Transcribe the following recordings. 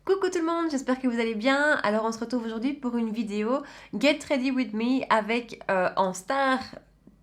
Coucou tout le monde, j'espère que vous allez bien. Alors on se retrouve aujourd'hui pour une vidéo Get Ready With Me avec en star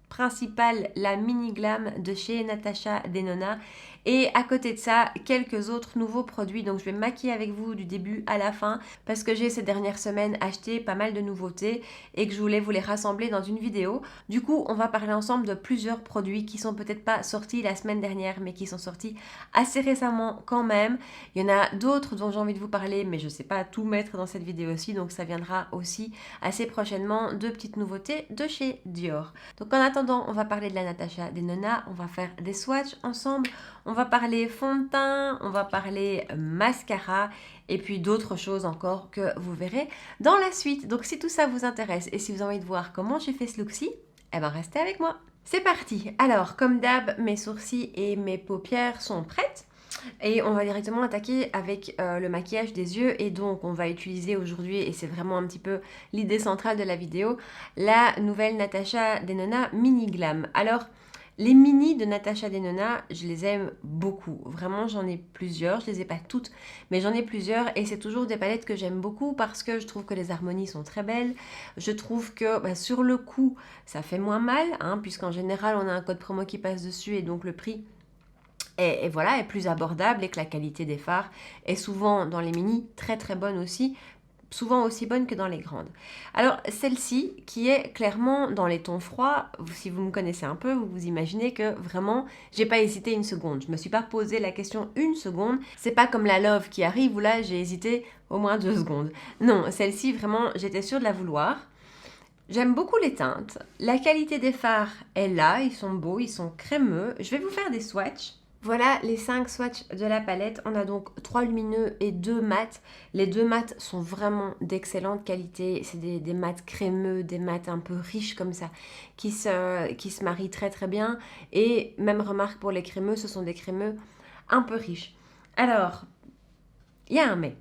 principale la mini glam de chez Natasha Denona et à côté de ça quelques autres nouveaux produits. Donc je vais me maquiller avec vous du début à la fin parce que j'ai ces dernières semaines acheté pas mal de nouveautés et que je voulais vous les rassembler dans une vidéo. Du coup on va parler ensemble de plusieurs produits qui sont peut-être pas sortis la semaine dernière mais qui sont sortis assez récemment quand même. Il y en a d'autres dont j'ai envie de vous parler mais je ne sais pas tout mettre dans cette vidéo aussi, donc ça viendra aussi assez prochainement de petites nouveautés de chez Dior. Donc en attendant, on va parler de la Natasha Denona, on va faire des swatchs ensemble, on va parler fond de teint, on va parler mascara et puis d'autres choses encore que vous verrez dans la suite. Donc si tout ça vous intéresse et si vous avez envie de voir comment j'ai fait ce look-ci, eh ben restez avec moi. C'est parti. Alors comme d'hab, mes sourcils et mes paupières sont prêtes. Et on va directement attaquer avec le maquillage des yeux et donc on va utiliser aujourd'hui, et c'est vraiment un petit peu l'idée centrale de la vidéo, la nouvelle Natasha Denona Mini Glam. Alors les mini de Natasha Denona, je les aime beaucoup, vraiment j'en ai plusieurs, je les ai pas toutes mais j'en ai plusieurs et c'est toujours des palettes que j'aime beaucoup parce que je trouve que les harmonies sont très belles, je trouve que sur le coup ça fait moins mal hein, puisqu'en général on a un code promo qui passe dessus et donc le prix et voilà, est plus abordable et que la qualité des fards est souvent dans les mini très très bonne aussi, souvent aussi bonne que dans les grandes. Alors celle-ci qui est clairement dans les tons froids, si vous me connaissez un peu, vous vous imaginez que vraiment j'ai pas hésité une seconde, je me suis pas posé la question une seconde, c'est pas comme la Love qui arrive où là j'ai hésité au moins 2 secondes. Non, celle-ci vraiment j'étais sûre de la vouloir. J'aime beaucoup les teintes, la qualité des fards est là, ils sont beaux, ils sont crémeux, je vais vous faire des swatchs. Voilà les 5 swatchs de la palette. On a donc 3 lumineux et 2 mats. Les 2 mats sont vraiment d'excellente qualité. C'est des mats crémeux, des mats un peu riches comme ça, qui se marient très très bien. Et même remarque pour les crémeux, ce sont des crémeux un peu riches. Alors, il y a un mais.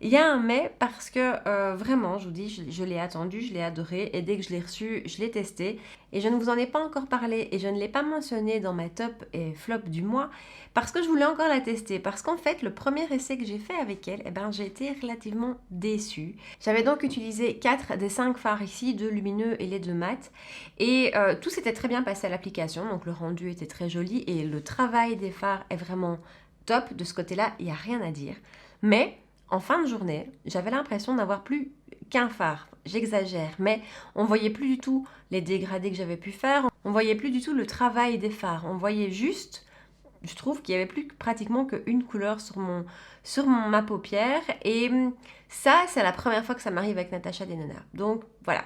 Il y a un mais parce que vraiment, je vous dis, je l'ai attendu, je l'ai adoré et dès que je l'ai reçu, je l'ai testé. Et je ne vous en ai pas encore parlé et je ne l'ai pas mentionné dans ma top et flop du mois parce que je voulais encore la tester. Parce qu'en fait, le premier essai que j'ai fait avec elle, eh ben, j'ai été relativement déçue. J'avais donc utilisé 4 des 5 fards ici, 2 lumineux et les 2 mats. Et tout s'était très bien passé à l'application, donc le rendu était très joli et le travail des fards est vraiment top. De ce côté-là, il n'y a rien à dire. Mais en fin de journée, j'avais l'impression d'avoir plus qu'un phare. J'exagère, mais on voyait plus du tout les dégradés que j'avais pu faire. On voyait plus du tout le travail des fards. On voyait juste, je trouve qu'il y avait plus pratiquement qu'une couleur sur ma paupière. Et ça, c'est la première fois que ça m'arrive avec Natasha Denona. Donc voilà.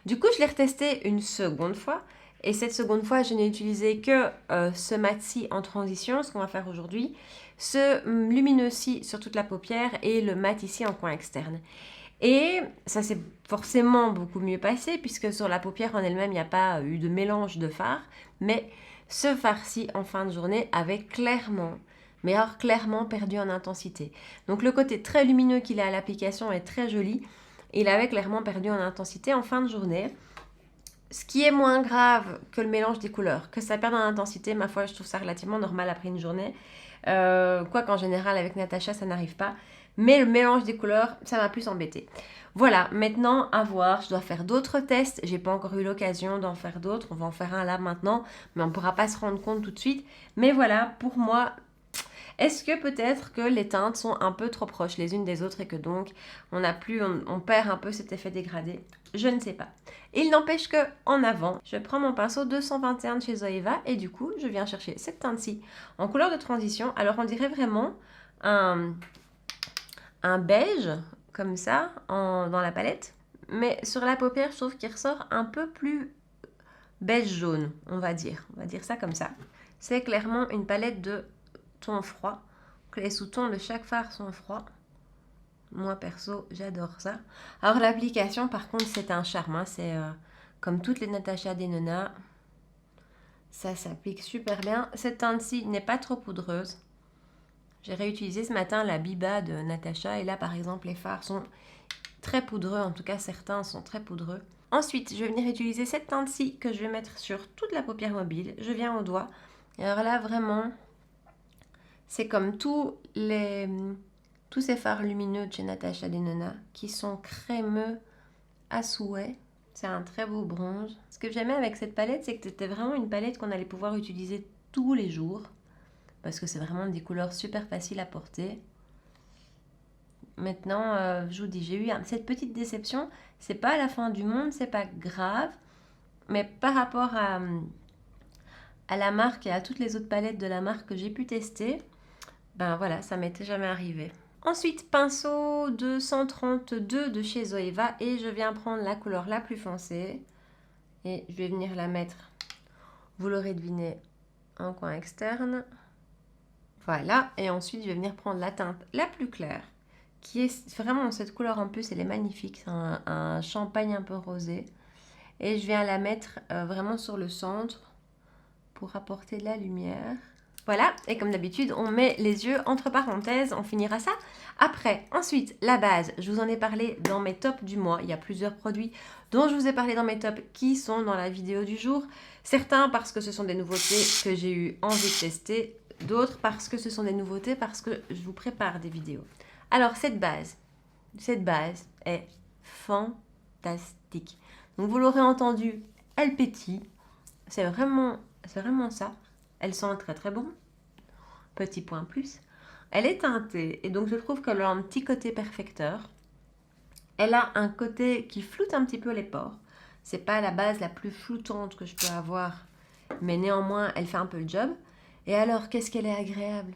Du coup, je l'ai retesté une seconde fois. Et cette seconde fois, je n'ai utilisé que ce mat-ci en transition, ce qu'on va faire aujourd'hui, ce lumineux-ci sur toute la paupière et le mat ici en coin externe. Et ça s'est forcément beaucoup mieux passé puisque sur la paupière en elle-même, il n'y a pas eu de mélange de fard, mais ce fard-ci en fin de journée avait clairement, mais alors clairement perdu en intensité. Donc le côté très lumineux qu'il a à l'application est très joli. Il avait clairement perdu en intensité en fin de journée. Ce qui est moins grave que le mélange des couleurs, que ça perde en intensité, ma foi, je trouve ça relativement normal après une journée. Quoi qu'en général, avec Natacha, ça n'arrive pas. Mais le mélange des couleurs, ça m'a plus embêté. Voilà, maintenant, à voir. Je dois faire d'autres tests. J'ai pas encore eu l'occasion d'en faire d'autres. On va en faire un là maintenant, mais on ne pourra pas se rendre compte tout de suite. Mais voilà, pour moi, est-ce que peut-être que les teintes sont un peu trop proches les unes des autres et que donc on perd un peu cet effet dégradé? Je ne sais pas. Il n'empêche que en avant, je prends mon pinceau 221 de chez Zoeva et du coup, je viens chercher cette teinte-ci en couleur de transition. Alors, on dirait vraiment un, un beige comme ça dans la palette, mais sur la paupière, je trouve qu'il ressort un peu plus beige jaune, on va dire. On va dire ça comme ça. C'est clairement une palette de ton froid, que les sous-tons de chaque fard sont froids. Moi perso, j'adore ça. Alors l'application par contre c'est un charme, hein. C'est comme toutes les Natasha Denona, ça s'applique super bien. Cette teinte-ci n'est pas trop poudreuse. J'ai réutilisé ce matin la Biba de Natasha et là par exemple les fards sont très poudreux, en tout cas certains sont très poudreux. Ensuite je vais venir utiliser cette teinte-ci que je vais mettre sur toute la paupière mobile. Je viens au doigt. Et alors là vraiment... C'est comme tous les tous ces fards lumineux de chez Natasha Denona qui sont crémeux à souhait. C'est un très beau bronze. Ce que j'aimais avec cette palette, c'est que c'était vraiment une palette qu'on allait pouvoir utiliser tous les jours parce que c'est vraiment des couleurs super faciles à porter. Maintenant, je vous dis, j'ai eu cette petite déception. C'est pas la fin du monde, c'est pas grave, mais par rapport à la marque et à toutes les autres palettes de la marque que j'ai pu tester, ben voilà, ça m'était jamais arrivé. Ensuite, pinceau 232 de chez Zoeva et je viens prendre la couleur la plus foncée et je vais venir la mettre, vous l'aurez deviné, en coin externe. Voilà, et ensuite je vais venir prendre la teinte la plus claire qui est vraiment cette couleur en plus, elle est magnifique, c'est un champagne un peu rosé et je viens la mettre vraiment sur le centre pour apporter de la lumière. Voilà, et comme d'habitude, on met les yeux entre parenthèses, on finira ça après. Ensuite, la base, je vous en ai parlé dans mes tops du mois. Il y a plusieurs produits dont je vous ai parlé dans mes tops qui sont dans la vidéo du jour. Certains parce que ce sont des nouveautés que j'ai eu envie de tester, d'autres parce que ce sont des nouveautés parce que je vous prépare des vidéos. Alors, cette base est fantastique. Donc, vous l'aurez entendu, elle pétille. C'est vraiment ça. Elle sent très très bon. Petit point plus. Elle est teintée et donc je trouve qu'elle a un petit côté perfecteur. Elle a un côté qui floute un petit peu les pores. C'est pas la base la plus floutante que je peux avoir, mais néanmoins elle fait un peu le job. Et alors qu'est-ce qu'elle est agréable.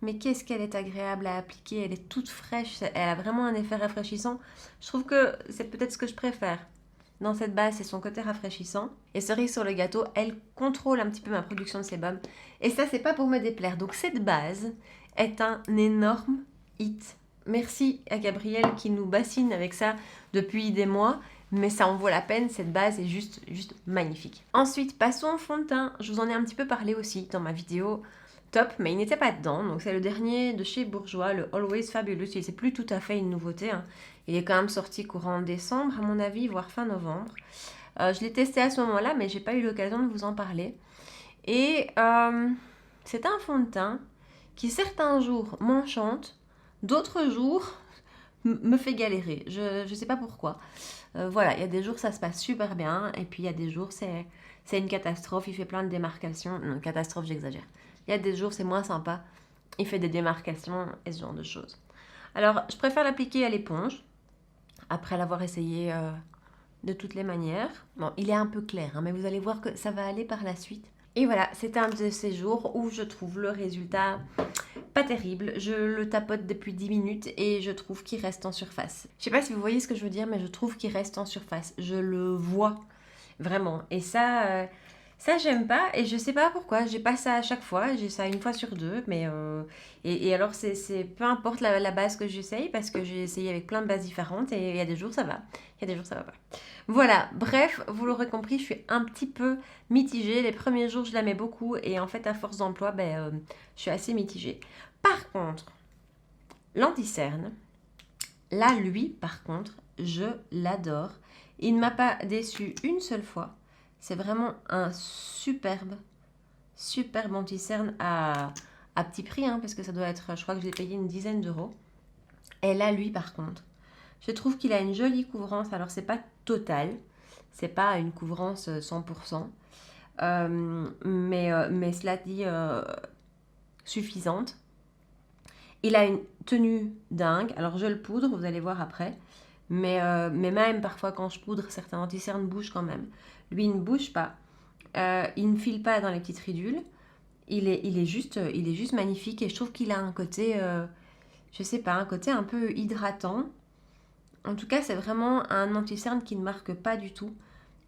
Mais qu'est-ce qu'elle est agréable à appliquer. Elle est toute fraîche. Elle a vraiment un effet rafraîchissant. Je trouve que c'est peut-être ce que je préfère. Dans cette base, c'est son côté rafraîchissant. Et cerise sur le gâteau, elle contrôle un petit peu ma production de sébum. Et ça, c'est pas pour me déplaire. Donc cette base est un énorme hit. Merci à Gabrielle qui nous bassine avec ça depuis des mois. Mais ça en vaut la peine, cette base est juste magnifique. Ensuite, passons au fond de teint. Je vous en ai un petit peu parlé aussi dans ma vidéo top, mais il n'était pas dedans. Donc c'est le dernier de chez Bourjois, le Always Fabulous. C'est plus tout à fait une nouveauté, hein. Il est quand même sorti courant décembre, à mon avis, voire fin novembre. Je l'ai testé à ce moment-là, mais j'ai pas eu l'occasion de vous en parler. Et c'est un fond de teint qui certains jours m'enchante, d'autres jours me fait galérer. Je sais pas pourquoi. Voilà, il y a des jours ça se passe super bien, et puis il y a des jours c'est une catastrophe, il fait plein de démarcations. Non, catastrophe, j'exagère. Il y a des jours c'est moins sympa, il fait des démarcations et ce genre de choses. Alors, je préfère l'appliquer à l'éponge, après l'avoir essayé de toutes les manières. Bon, il est un peu clair, hein, mais vous allez voir que ça va aller par la suite. Et voilà, c'est un de ces jours où je trouve le résultat pas terrible. Je le tapote depuis 10 minutes et je trouve qu'il reste en surface. Je sais pas si vous voyez ce que je veux dire, mais je trouve qu'il reste en surface. Je le vois vraiment. Et ça j'aime pas et je sais pas pourquoi. J'ai pas ça à chaque fois. J'ai ça une fois sur deux. Mais et alors c'est peu importe la base que j'essaye parce que j'ai essayé avec plein de bases différentes et il y a des jours ça va. Il y a des jours ça va pas. Voilà, bref, vous l'aurez compris, je suis un petit peu mitigée. Les premiers jours, je l'aimais beaucoup et en fait, à force d'emploi, je suis assez mitigée. Par contre, l'anti-cerne, là, lui, par contre, je l'adore. Il ne m'a pas déçu une seule fois. C'est vraiment un superbe anti-cerne à petit prix, hein, parce que ça doit être, je crois que je l'ai payé une dizaine d'euros. Et là, lui, par contre, je trouve qu'il a une jolie couvrance. Alors, c'est pas total, c'est pas une couvrance 100%, mais cela dit suffisante. Il a une tenue dingue. Alors, je le poudre, vous allez voir après. Mais même parfois, quand je poudre, certains anti-cernes bougent quand même. Lui, il ne bouge pas. Il ne file pas dans les petites ridules. Il est juste magnifique. Et je trouve qu'il a un côté, je sais pas, un côté un peu hydratant. En tout cas, c'est vraiment un anti-cerne qui ne marque pas du tout.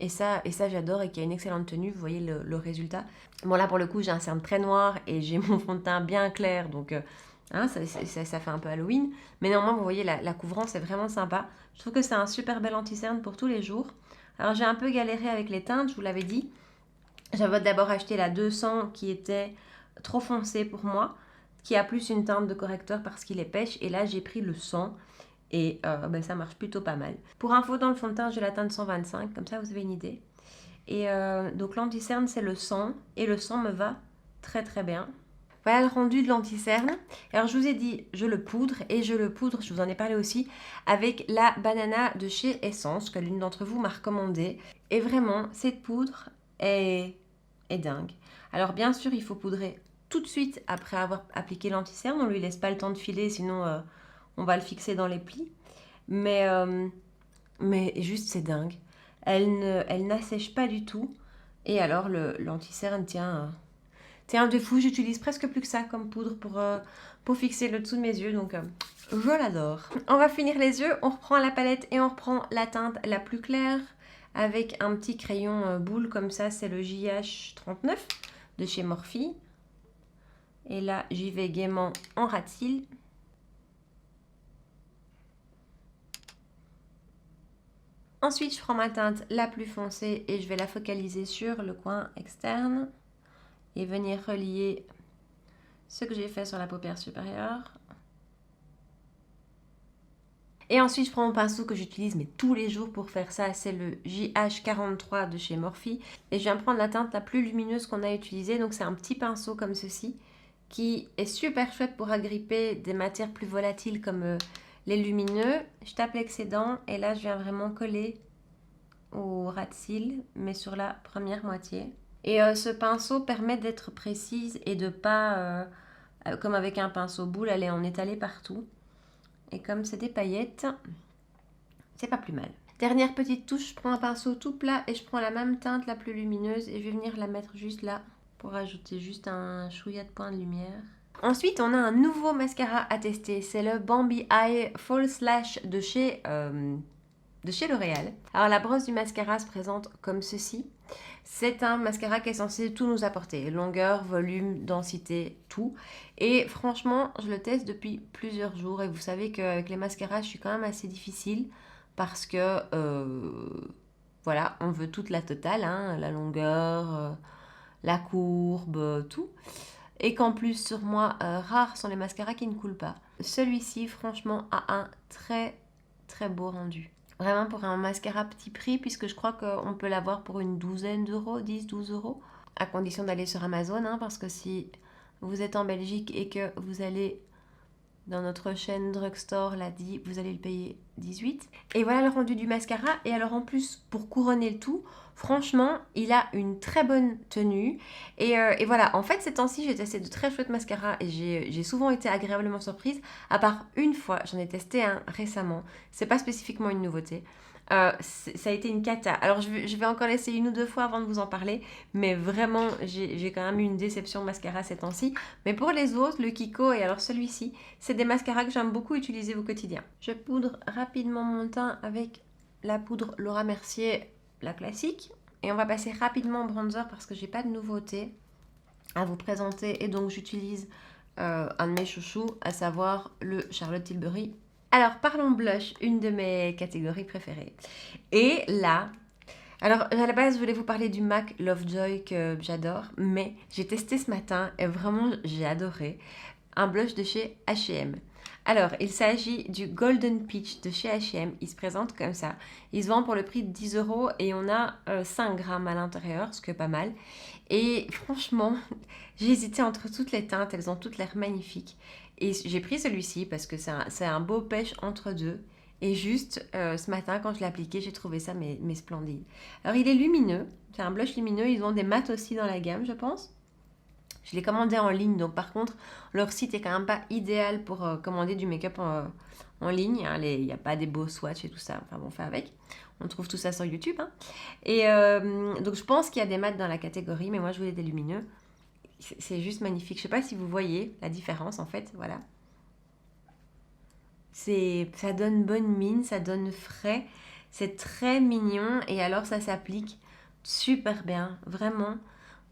Et ça j'adore et qui a une excellente tenue. Vous voyez le résultat. Bon, là, pour le coup, j'ai un cerne très noir et j'ai mon fond de teint bien clair. Donc, ça fait un peu Halloween. Mais néanmoins, vous voyez, la couvrance est vraiment sympa. Je trouve que c'est un super bel anti-cerne pour tous les jours. Alors, j'ai un peu galéré avec les teintes, je vous l'avais dit. J'avais d'abord acheté la 200 qui était trop foncée pour moi, qui a plus une teinte de correcteur parce qu'il est pêche. Et là, j'ai pris le 100. Et ça marche plutôt pas mal. Pour info, dans le fond de teint, j'ai la teinte 125, comme ça vous avez une idée. Et donc l'anti-cerne, c'est le 100, et le 100 me va très très bien. Voilà le rendu de l'anti-cerne. Alors je vous ai dit, je le poudre et je le poudre, je vous en ai parlé aussi, avec la banana de chez Essence que l'une d'entre vous m'a recommandé. Et vraiment, cette poudre est dingue. Alors bien sûr, il faut poudrer tout de suite après avoir appliqué l'anti-cerne. On ne lui laisse pas le temps de filer, sinon on va le fixer dans les plis. Mais juste, c'est dingue. Elle n'assèche pas du tout. Et alors, l'anti-cerne tient de fou. J'utilise presque plus que ça comme poudre pour fixer le dessous de mes yeux. Donc, je l'adore. On va finir les yeux. On reprend la palette et on reprend la teinte la plus claire avec un petit crayon boule comme ça. C'est le JH39 de chez Morphe. Et là, j'y vais gaiement en ras de cils. Ensuite, je prends ma teinte la plus foncée et je vais la focaliser sur le coin externe et venir relier ce que j'ai fait sur la paupière supérieure. Et ensuite, je prends mon pinceau que j'utilise mais tous les jours pour faire ça, c'est le JH43 de chez Morphe. Et je viens prendre la teinte la plus lumineuse qu'on a utilisée, donc c'est un petit pinceau comme ceci, qui est super chouette pour agripper des matières plus volatiles comme les lumineux. Je tape l'excédent et là, je viens vraiment coller au ras de cils, mais sur la première moitié. Et ce pinceau permet d'être précise et de pas, comme avec un pinceau boule, aller en étaler partout. Et comme c'est des paillettes, c'est pas plus mal. Dernière petite touche, je prends un pinceau tout plat et je prends la même teinte la plus lumineuse et je vais venir la mettre juste là pour ajouter juste un chouïa de point de lumière. Ensuite, on a un nouveau mascara à tester, c'est le Bambi Eye False Lash de chez L'Oréal. Alors la brosse du mascara se présente comme ceci. C'est un mascara qui est censé tout nous apporter. Longueur, volume, densité, tout. Et franchement, je le teste depuis plusieurs jours. Et vous savez qu'avec les mascaras, je suis quand même assez difficile. Parce que, voilà, on veut toute la totale. Hein, la longueur, la courbe, tout. Et qu'en plus, sur moi, rares sont les mascaras qui ne coulent pas. Celui-ci, franchement, a un très, très beau rendu. Vraiment pour un mascara petit prix, puisque je crois qu'on peut l'avoir pour une douzaine d'euros, 10-12 euros. À condition d'aller sur Amazon, hein, parce que si vous êtes en Belgique et que vous allez dans notre chaîne drugstore, l'a dit, vous allez le payer 18. Et voilà le rendu du mascara. Et alors en plus, pour couronner le tout, franchement, il a une très bonne tenue. Et voilà, en fait, ces temps-ci, j'ai testé de très chouettes mascaras et j'ai souvent été agréablement surprise. À part une fois, j'en ai testé un récemment. C'est pas spécifiquement une nouveauté. Ça a été une cata. Alors, je vais encore l'essayer une ou deux fois avant de vous en parler. Mais vraiment, j'ai quand même eu une déception de mascara ces temps-ci. Mais pour les autres, le Kiko et alors celui-ci, c'est des mascaras que j'aime beaucoup utiliser au quotidien. Je poudre rapidement mon teint avec la poudre Laura Mercier, la classique. Et on va passer rapidement au bronzer parce que j'ai pas de nouveauté à vous présenter. Et donc, j'utilise un de mes chouchous, à savoir le Charlotte Tilbury. Alors, parlons blush, une de mes catégories préférées. Et là, alors à la base, je voulais vous parler du MAC Lovejoy que j'adore, mais j'ai testé ce matin et vraiment, j'ai adoré. Un blush de chez H&M. Alors, il s'agit du Golden Peach de chez H&M. Il se présente comme ça. Il se vend pour le prix de 10 € et on a 5 grammes à l'intérieur, ce qui est pas mal. Et franchement, j'ai hésité entre toutes les teintes. Elles ont toutes l'air magnifiques. Et j'ai pris celui-ci parce que c'est un beau pêche entre deux. Et juste ce matin, quand je l'ai appliqué, j'ai trouvé ça mais splendide. Alors, il est lumineux. C'est un blush lumineux. Ils ont des mats aussi dans la gamme, je pense. Je l'ai commandé en ligne, donc par contre, leur site est quand même pas idéal pour commander du make-up en ligne. Hein. Il n'y a pas des beaux swatchs et tout ça. Enfin, bon, on fait avec. On trouve tout ça sur YouTube. Hein. Et donc, je pense qu'il y a des mats dans la catégorie, mais moi, je voulais des lumineux. C'est juste magnifique. Je sais pas si vous voyez la différence, en fait. Voilà. Ça donne bonne mine, ça donne frais. C'est très mignon. Et alors, ça s'applique super bien. Vraiment.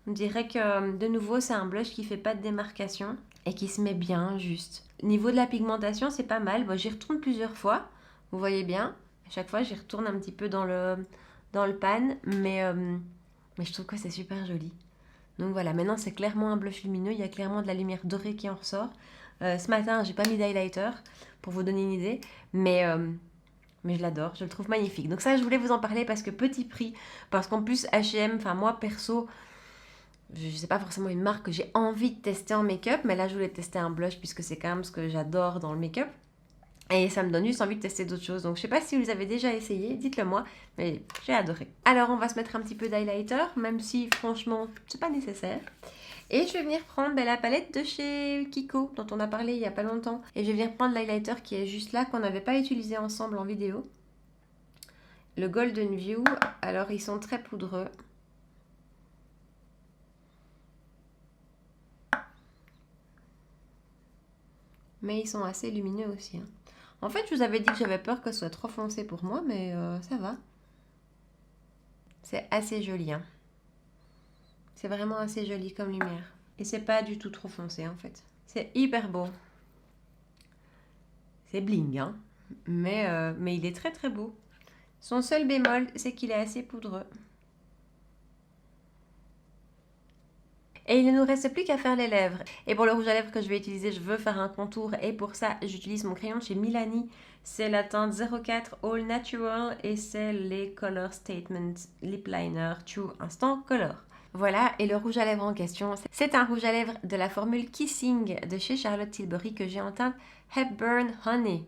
On dirait que, de nouveau, c'est un blush qui fait pas de démarcation et qui se met bien, juste. Niveau de la pigmentation, c'est pas mal. Bon, j'y retourne plusieurs fois, vous voyez bien. À chaque fois, j'y retourne un petit peu dans le pan, mais je trouve que c'est super joli. Donc voilà, maintenant, c'est clairement un blush lumineux. Il y a clairement de la lumière dorée qui en ressort. Ce matin, j'ai pas mis d'highlighter, pour vous donner une idée, mais je l'adore, je le trouve magnifique. Donc ça, je voulais vous en parler parce que petit prix, parce qu'en plus, H&M, enfin moi, perso... je sais pas forcément une marque que j'ai envie de tester en make-up, mais là je voulais tester un blush puisque c'est quand même ce que j'adore dans le make-up. Et ça me donne juste envie de tester d'autres choses. Donc je sais pas si vous les avez déjà essayé, dites-le moi, mais j'ai adoré. Alors on va se mettre un petit peu d'highlighter, même si franchement c'est pas nécessaire. Et je vais venir prendre la palette de chez Kiko, dont on a parlé il y a pas longtemps. Et je vais venir prendre l'highlighter qui est juste là, qu'on n'avait pas utilisé ensemble en vidéo. Le Golden View, alors ils sont très poudreux. Mais ils sont assez lumineux aussi, hein. En fait, je vous avais dit que j'avais peur que ce soit trop foncé pour moi, mais ça va. C'est assez joli, hein. C'est vraiment assez joli comme lumière. Et c'est pas du tout trop foncé, en fait. C'est hyper beau. C'est bling, hein. Mais il est très très beau. Son seul bémol, c'est qu'il est assez poudreux. Et il ne nous reste plus qu'à faire les lèvres. Et pour le rouge à lèvres que je vais utiliser, je veux faire un contour. Et pour ça, j'utilise mon crayon de chez Milani. C'est la teinte 04 All Natural et c'est les Color Statement Lip Liner True Instant Color. Voilà, et le rouge à lèvres en question, c'est un rouge à lèvres de la formule Kissing de chez Charlotte Tilbury que j'ai en teinte Hepburn Honey,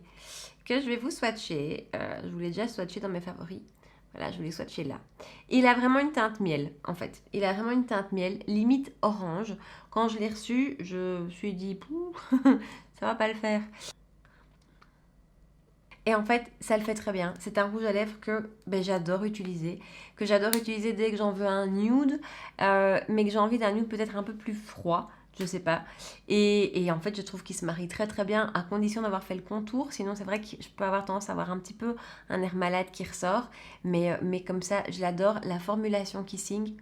que je vais vous swatcher. Je vous l'ai déjà swatché dans mes favoris. Voilà, je vous l'ai swatché là. Il a vraiment une teinte miel, en fait. Il a vraiment une teinte miel, limite orange. Quand je l'ai reçu, je me suis dit, ça va pas le faire. Et en fait, ça le fait très bien. C'est un rouge à lèvres que j'adore utiliser. Que j'adore utiliser dès que j'en veux un nude. Mais que j'ai envie d'un nude peut-être un peu plus froid. Je sais pas. Et en fait, je trouve qu'il se marie très très bien à condition d'avoir fait le contour. Sinon, c'est vrai que je peux avoir tendance à avoir un petit peu un air malade qui ressort. Mais comme ça, je l'adore. La formulation Kissing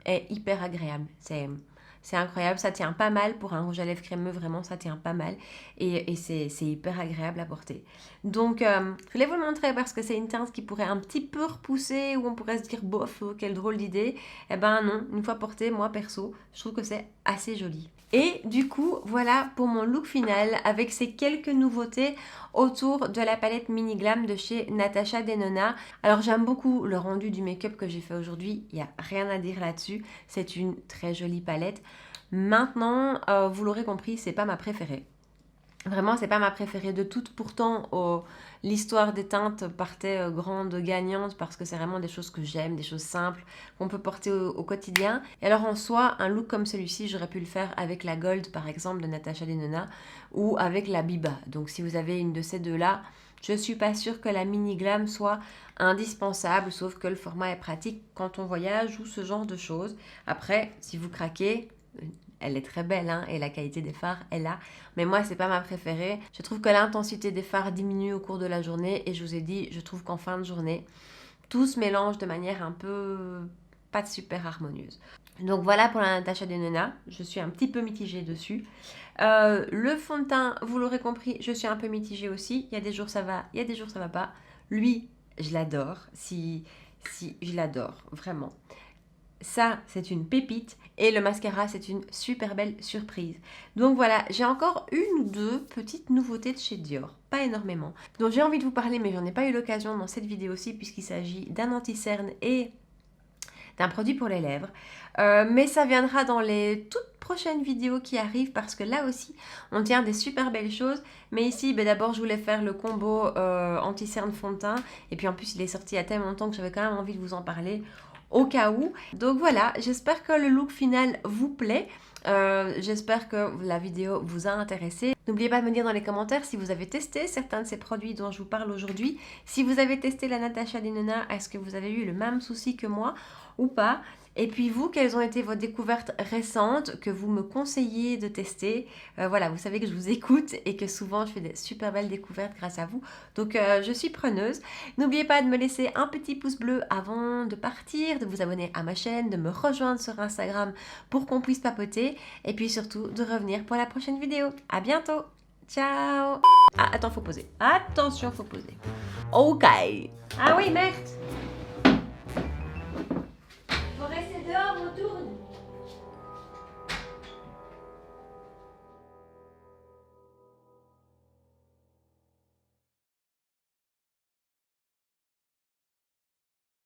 est hyper agréable. C'est incroyable, ça tient pas mal pour un rouge à lèvres crémeux, vraiment ça tient pas mal et c'est hyper agréable à porter. Donc je voulais vous le montrer parce que c'est une teinte qui pourrait un petit peu repousser ou on pourrait se dire bof, quelle drôle d'idée. Eh ben non, une fois portée, moi perso, je trouve que c'est assez joli. Et du coup, voilà pour mon look final avec ces quelques nouveautés autour de la palette Mini Glam de chez Natasha Denona. Alors j'aime beaucoup le rendu du make-up que j'ai fait aujourd'hui, il n'y a rien à dire là-dessus, c'est une très jolie palette. Maintenant, vous l'aurez compris, c'est pas ma préférée. Vraiment, c'est pas ma préférée de toutes. Pourtant, l'histoire des teintes partait grande gagnante parce que c'est vraiment des choses que j'aime, des choses simples qu'on peut porter au quotidien. Et alors en soi, un look comme celui-ci, j'aurais pu le faire avec la Gold par exemple de Natasha Denona ou avec la Biba. Donc si vous avez une de ces deux-là, je suis pas sûre que la Mini Glam soit indispensable, sauf que le format est pratique quand on voyage ou ce genre de choses. Après, si vous craquez, elle est très belle, hein, et la qualité des fards est là. Mais moi, c'est pas ma préférée. Je trouve que l'intensité des fards diminue au cours de la journée. Et je vous ai dit, je trouve qu'en fin de journée, tout se mélange de manière un peu pas super harmonieuse. Donc voilà pour la Natasha Denona. Je suis un petit peu mitigée dessus. Le fond de teint, vous l'aurez compris, je suis un peu mitigée aussi. Il y a des jours ça va, il y a des jours ça va pas. Lui, je l'adore. Si je l'adore, vraiment. Ça, c'est une pépite et le mascara, c'est une super belle surprise. Donc voilà, j'ai encore une ou deux petites nouveautés de chez Dior, pas énormément. Donc j'ai envie de vous parler, mais j'en ai pas eu l'occasion dans cette vidéo-ci puisqu'il s'agit d'un anti-cerne et d'un produit pour les lèvres. Mais ça viendra dans les toutes prochaines vidéos qui arrivent parce que là aussi, on tient des super belles choses. Mais ici, d'abord, je voulais faire le combo anti-cerne fond de teint. Et puis en plus, il est sorti il y a tellement longtemps que j'avais quand même envie de vous en parler au cas où. Donc voilà, j'espère que le look final vous plaît. J'espère que la vidéo vous a intéressé. N'oubliez pas de me dire dans les commentaires si vous avez testé certains de ces produits dont je vous parle aujourd'hui. Si vous avez testé la Natasha Denona, est-ce que vous avez eu le même souci que moi ou pas? Et puis vous, quelles ont été vos découvertes récentes que vous me conseillez de tester? Voilà, vous savez que je vous écoute et que souvent je fais des super belles découvertes grâce à vous. Donc je suis preneuse. N'oubliez pas de me laisser un petit pouce bleu avant de partir, de vous abonner à ma chaîne, de me rejoindre sur Instagram pour qu'on puisse papoter. Et puis surtout de revenir pour la prochaine vidéo. À bientôt. Ciao. Ah, attends, faut poser. Attention, faut poser. Ok. Ah oui, merde. Faut rester dehors, on tourne.